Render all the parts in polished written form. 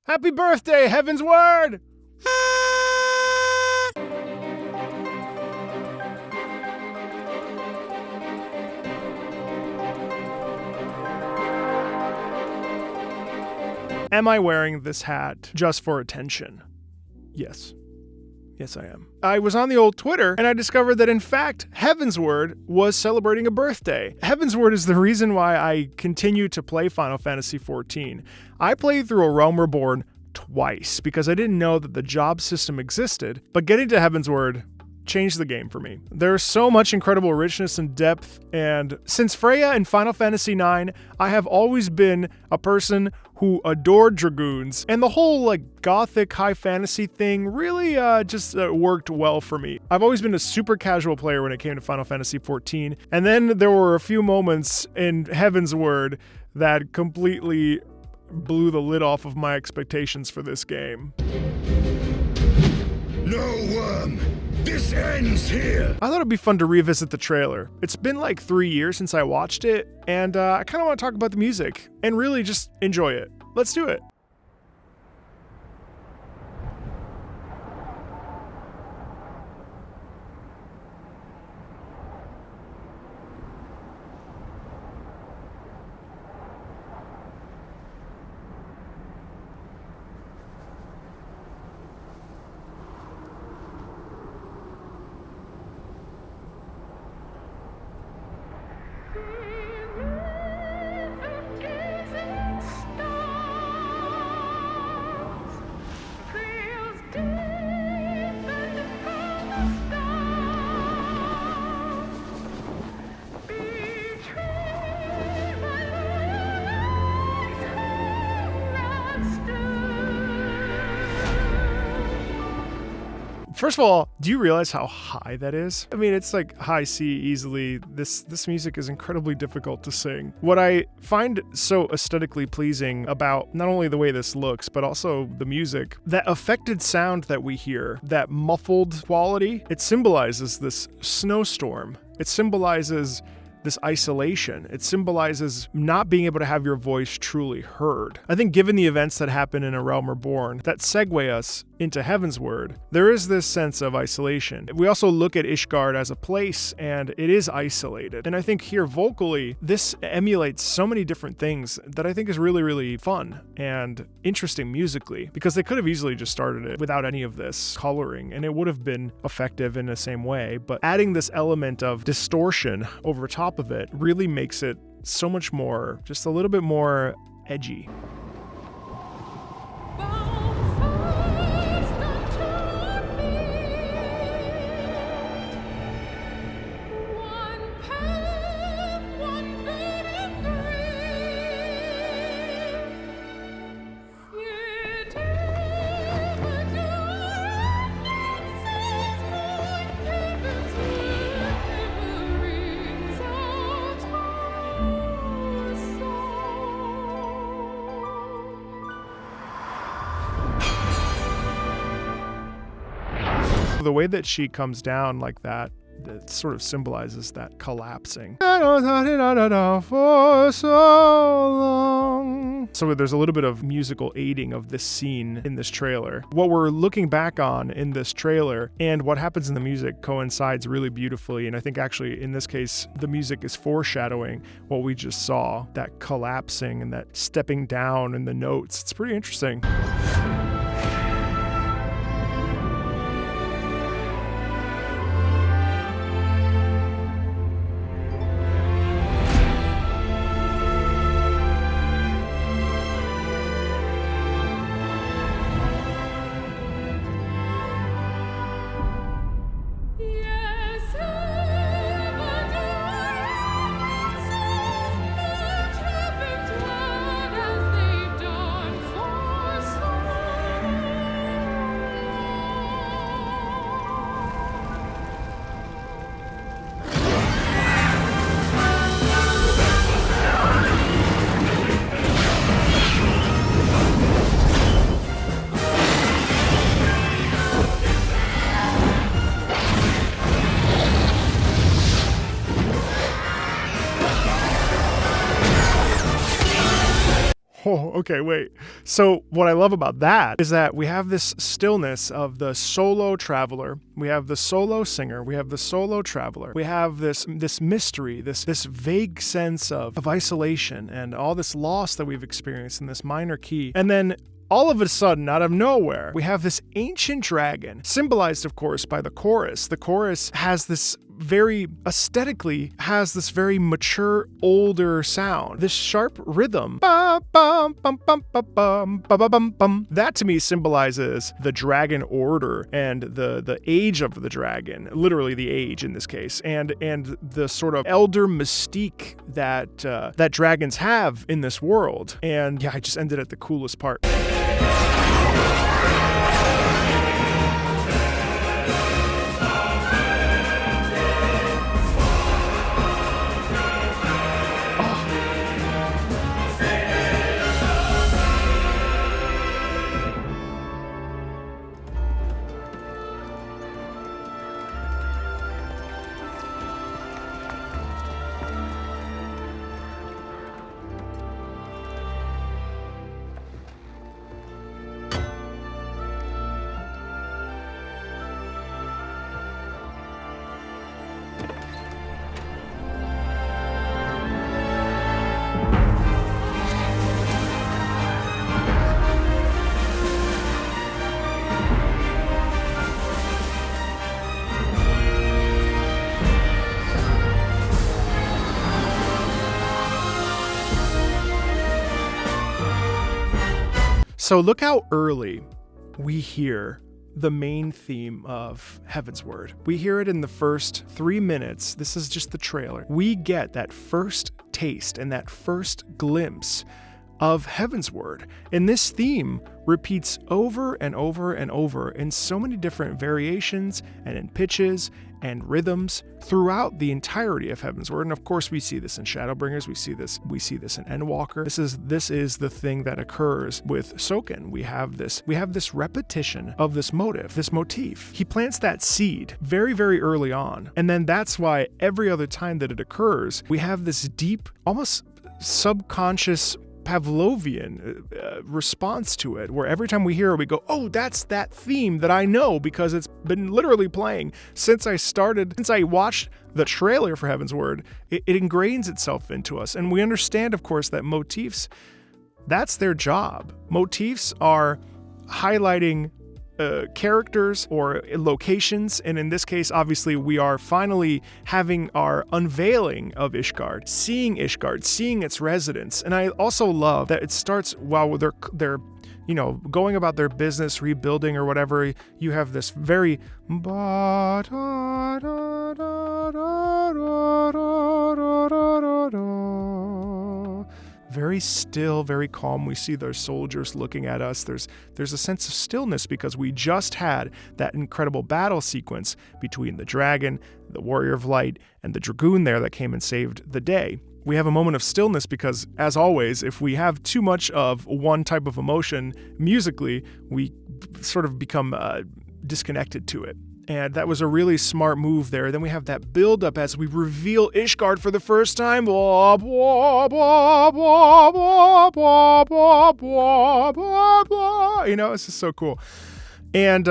Happy birthday, Heavensward! Am I wearing this hat just for attention? Yes. Yes, I am. I was on the old Twitter, and I discovered that, in fact, Heavensward was celebrating a birthday. Heavensward is the reason why I continue to play Final Fantasy XIV. I played through A Realm Reborn twice, because I didn't know that the job system existed, but getting to Heavensward changed the game for me. There's so much incredible richness and depth, and since Freya in Final Fantasy IX, I have always been a person who adored dragoons, and the whole gothic high fantasy thing really just worked well for me. I've always been a super casual player when it came to Final Fantasy XIV, and then there were a few moments in Heavensward that completely blew the lid off of my expectations for this game. No worm! This ends here! I thought it'd be fun to revisit the trailer. It's been like 3 years since I watched it, and I kind of want to talk about the music and really just enjoy it. Let's do it. First of all, do you realize how high that is? I mean, it's like high C easily. This music is incredibly difficult to sing. What I find so aesthetically pleasing about not only the way this looks, but also the music, that affected sound that we hear, that muffled quality, it symbolizes this snowstorm. It symbolizes this isolation. It symbolizes not being able to have your voice truly heard. I think given the events that happen in A Realm Reborn that segue us into Heavensward, there is this sense of isolation. We also look at Ishgard as a place, and it is isolated. And I think here vocally, this emulates so many different things that I think is really, really fun and interesting musically, because they could have easily just started it without any of this coloring, and it would have been effective in the same way. But adding this element of distortion over top of it really makes it so much more, just a little bit more edgy. The way that she comes down like that, that sort of symbolizes that collapsing. For so long. So there's a little bit of musical aiding of this scene in this trailer. What we're looking back on in this trailer and what happens in the music coincides really beautifully. And I think actually in this case, the music is foreshadowing what we just saw, that collapsing and that stepping down in the notes. It's pretty interesting. Oh, okay, wait. So what I love about that is that we have this stillness of the solo traveler. We have the solo singer. We have the solo traveler. We have this mystery, this vague sense of isolation and all this loss that we've experienced in this minor key. And then all of a sudden, out of nowhere, we have this ancient dragon, symbolized, of course, by the chorus. The chorus has this aesthetically has this very mature, older sound. This sharp rhythm. Bum, bum, bum, bum, bum, bum, bum, bum, bum. That to me symbolizes the dragon order and the age of the dragon, literally the age in this case, and the sort of elder mystique that dragons have in this world. And yeah, I just ended at the coolest part. So look how early we hear the main theme of Heavensward. We hear it in the first 3 minutes. This is just the trailer. We get that first taste and that first glimpse of Heavensward. And this theme repeats over and over and over in so many different variations and in pitches and rhythms throughout the entirety of Heavensward. And of course we see this in Shadowbringers, we see this in Endwalker. This is the thing that occurs with Soken. We have this repetition of this motif. He plants that seed very, very early on. And then that's why every other time that it occurs, we have this deep, almost subconscious Pavlovian response to it, where every time we hear it, we go, oh, that's that theme that I know because it's been literally playing since I watched the trailer for Heavensward. It ingrains itself into us. And we understand, of course, that motifs, that's their job. Motifs are highlighting characters or locations, and in this case, obviously, we are finally having our unveiling of Ishgard, seeing its residents. And I also love that it starts while they're going about their business, rebuilding or whatever. You have this very very still, very calm. We see those soldiers looking at us. There's a sense of stillness because we just had that incredible battle sequence between the dragon, the warrior of light, and the dragoon there that came and saved the day. We have a moment of stillness because, as always, if we have too much of one type of emotion musically, we sort of become disconnected to it. And that was a really smart move there. Then we have that build up as we reveal Ishgard for the first time. Blah, blah, blah, blah, blah, blah, blah, blah, blah, blah. It's just so cool. And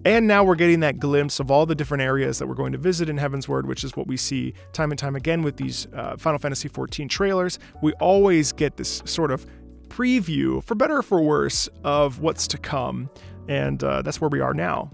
now we're getting that glimpse of all the different areas that we're going to visit in Heavensward, which is what we see time and time again with these Final Fantasy XIV trailers. We always get this sort of preview, for better or for worse, of what's to come. And that's where we are now.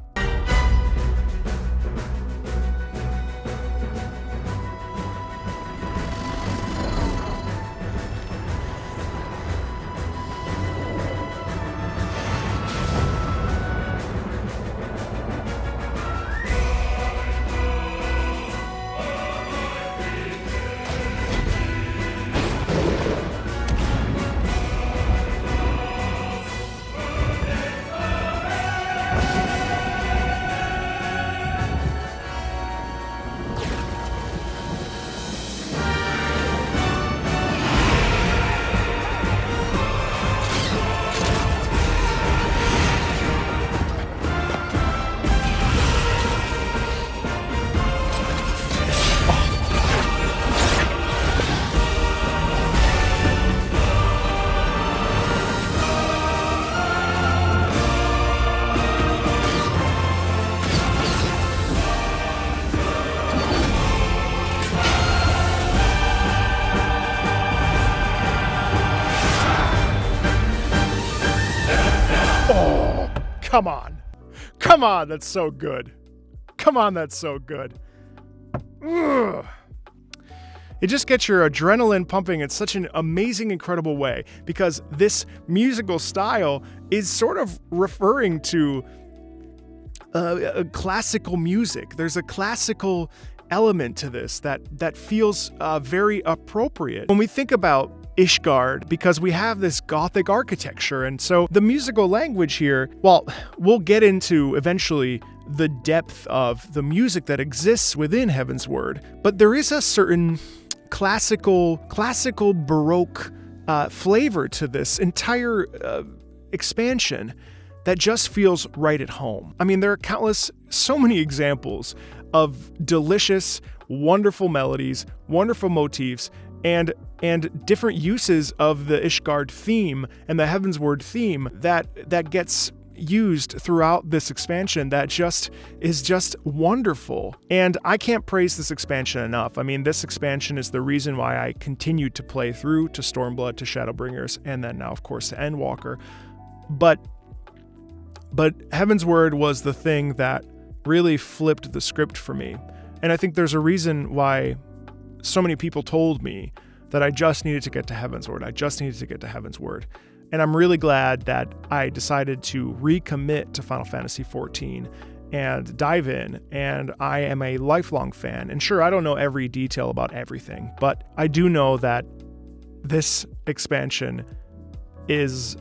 Oh, come on. Come on, that's so good. Come on, that's so good. Ugh. It just gets your adrenaline pumping in such an amazing, incredible way, because this musical style is sort of referring to classical music. There's a classical element to this that feels very appropriate when we think about Ishgard, because we have this Gothic architecture. And so the musical language here, well, we'll get into eventually the depth of the music that exists within Heavensward, but there is a certain classical Baroque flavor to this entire expansion that just feels right at home. I mean, there are so many examples of delicious, wonderful melodies, wonderful motifs, and different uses of the Ishgard theme and the Heavensward theme that gets used throughout this expansion that is just wonderful. And I can't praise this expansion enough. I mean, this expansion is the reason why I continued to play through to Stormblood, to Shadowbringers, and then now, of course, to Endwalker. But Heavensward was the thing that really flipped the script for me. And I think there's a reason why so many people told me that I just needed to get to Heavensward. I just needed to get to Heavensward. And I'm really glad that I decided to recommit to Final Fantasy XIV and dive in. And I am a lifelong fan. And sure, I don't know every detail about everything, but I do know that this expansion is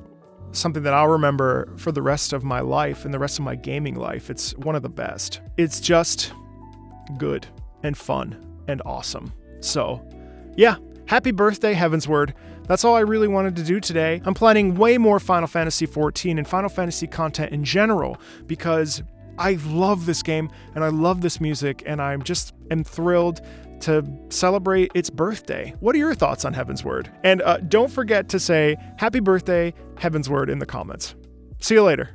something that I'll remember for the rest of my life and the rest of my gaming life. It's one of the best. It's just good and fun and awesome. So, yeah, happy birthday, Heavensward. That's all I really wanted to do today. I'm planning way more Final Fantasy XIV and Final Fantasy content in general because I love this game and I love this music, and I'm thrilled to celebrate its birthday. What are your thoughts on Heavensward? And don't forget to say happy birthday, Heavensward, in the comments. See you later.